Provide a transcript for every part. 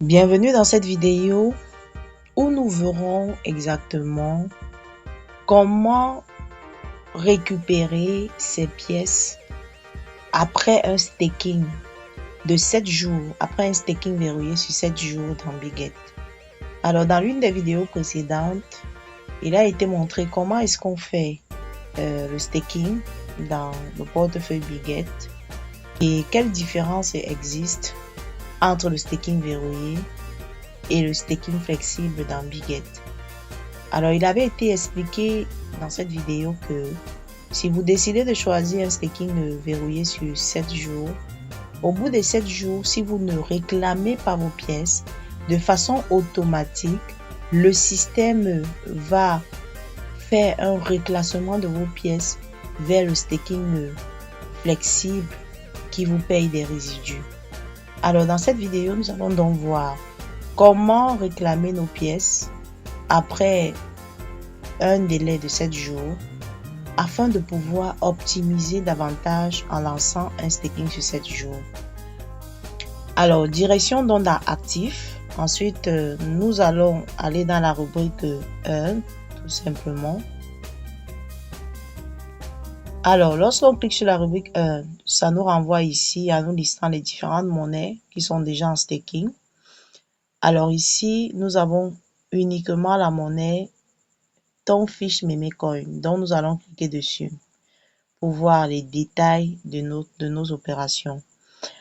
Bienvenue dans cette vidéo où nous verrons exactement comment récupérer ces pièces après un staking de 7 jours, après un staking verrouillé sur 7 jours dans Biget. Alors dans l'une des vidéos précédentes, il a été montré comment est-ce qu'on fait le staking dans le portefeuille Biget et quelle différence existe entre le staking verrouillé et le staking flexible dans Biget. Alors, il avait été expliqué dans cette vidéo que si vous décidez de choisir un staking verrouillé sur 7 jours, au bout des 7 jours, si vous ne réclamez pas vos pièces, de façon automatique, le système va faire un reclassement de vos pièces vers le staking flexible qui vous paye des résidus. Alors, dans cette vidéo, nous allons donc voir comment réclamer nos pièces après un délai de 7 jours afin de pouvoir optimiser davantage en lançant un staking sur 7 jours. Alors, direction donc dans Actif. Ensuite, nous allons aller dans la rubrique Earn, tout simplement. Alors, lorsqu'on clique sur la rubrique Earn, ça nous renvoie ici à nous listant les différentes monnaies qui sont déjà en staking. Alors ici, nous avons uniquement la monnaie Tonfish Memecoin, dont nous allons cliquer dessus pour voir les détails de nos opérations.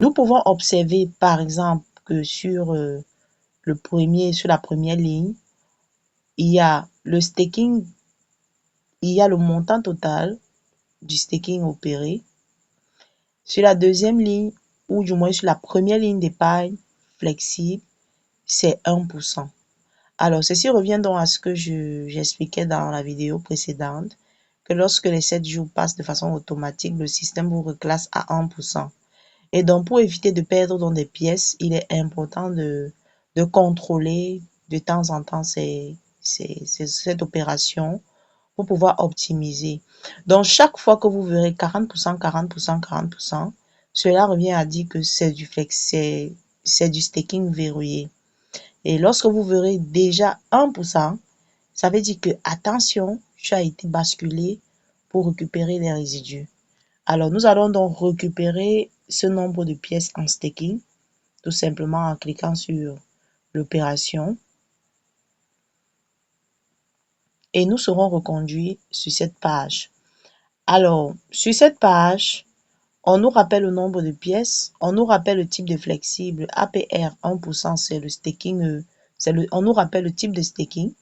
Nous pouvons observer par exemple que sur la première ligne, il y a le staking, il y a le montant total du staking opéré. Sur la deuxième ligne, ou du moins sur la première ligne d'épargne flexible, c'est 1%. Alors, ceci revient donc à ce que j'expliquais dans la vidéo précédente, que lorsque les 7 jours passent de façon automatique, le système vous reclasse à 1%. Et donc, pour éviter de perdre dans des pièces, il est important de contrôler de temps en temps cette opération pour pouvoir optimiser. Donc, chaque fois que vous verrez 40%, 40%, 40%, cela revient à dire que c'est du staking verrouillé. Et lorsque vous verrez déjà 1%, ça veut dire que, attention, tu as été basculé pour récupérer les résidus. Alors, nous allons donc récupérer ce nombre de pièces en staking, tout simplement en cliquant sur l'opération. Et nous serons reconduits sur cette page. Alors, sur cette page, on nous rappelle le nombre de pièces, on nous rappelle le type de flexible. APR 1%, c'est le staking, on nous rappelle le type de staking.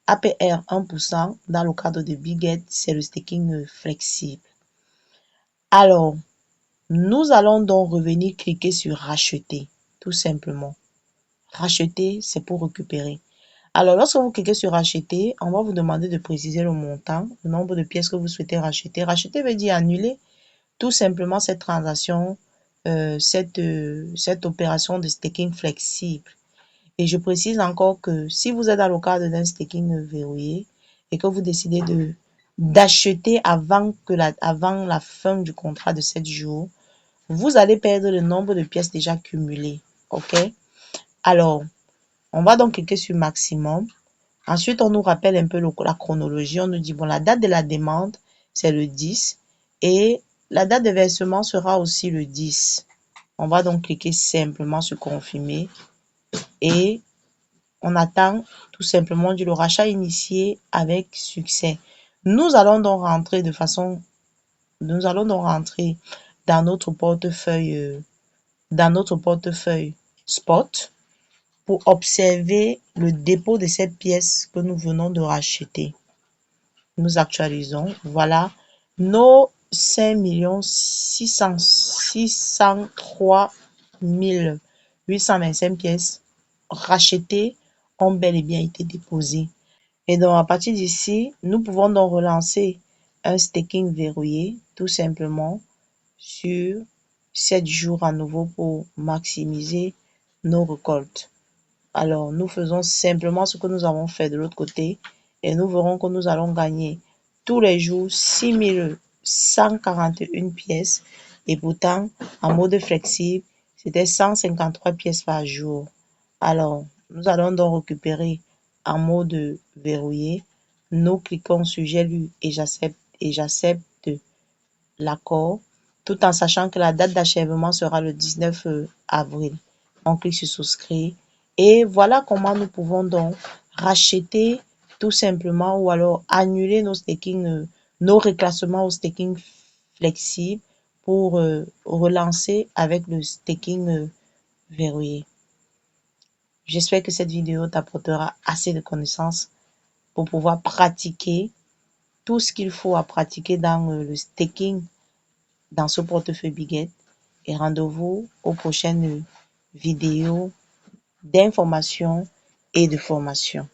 APR 1% dans le cadre de Biget, c'est le staking flexible. Alors, nous allons donc revenir cliquer sur racheter, tout simplement. Racheter, c'est pour récupérer. Alors, lorsque vous cliquez sur racheter, on va vous demander de préciser le montant, le nombre de pièces que vous souhaitez racheter. Racheter veut dire annuler tout simplement cette transaction, cette opération de staking flexible. Et je précise encore que si vous êtes dans le cadre d'un staking verrouillé et que vous décidez d'acheter avant la fin du contrat de 7 jours, vous allez perdre le nombre de pièces déjà cumulées. OK? Alors, on va donc cliquer sur maximum. Ensuite, on nous rappelle un peu la chronologie. On nous dit, bon, la date de la demande, c'est le 10 et la date de versement sera aussi le 10. On va donc cliquer simplement sur confirmer et on attend tout simplement le rachat initié avec succès. Nous allons donc rentrer dans notre portefeuille spot pour observer le dépôt de cette pièce que nous venons de racheter. Nous actualisons. Voilà nos 5 603 825 pièces rachetées ont bel et bien été déposées. Et donc, à partir d'ici, nous pouvons donc relancer un staking verrouillé, tout simplement, sur 7 jours à nouveau pour maximiser nos récoltes. Alors, nous faisons simplement ce que nous avons fait de l'autre côté et nous verrons que nous allons gagner tous les jours 6141 pièces et pourtant, en mode flexible, c'était 153 pièces par jour. Alors, nous allons donc récupérer en mode verrouillé. Nous cliquons sur j'ai lu et j'accepte l'accord, tout en sachant que la date d'achèvement sera le 19 avril. On clique sur souscrire et voilà comment nous pouvons donc racheter tout simplement ou alors annuler nos staking, nos reclassements au staking flexible pour relancer avec le staking verrouillé. J'espère que cette vidéo t'apportera assez de connaissances pour pouvoir pratiquer tout ce qu'il faut à pratiquer dans le staking dans ce portefeuille Biget. Et rendez-vous aux prochaines vidéos d'information et de formation.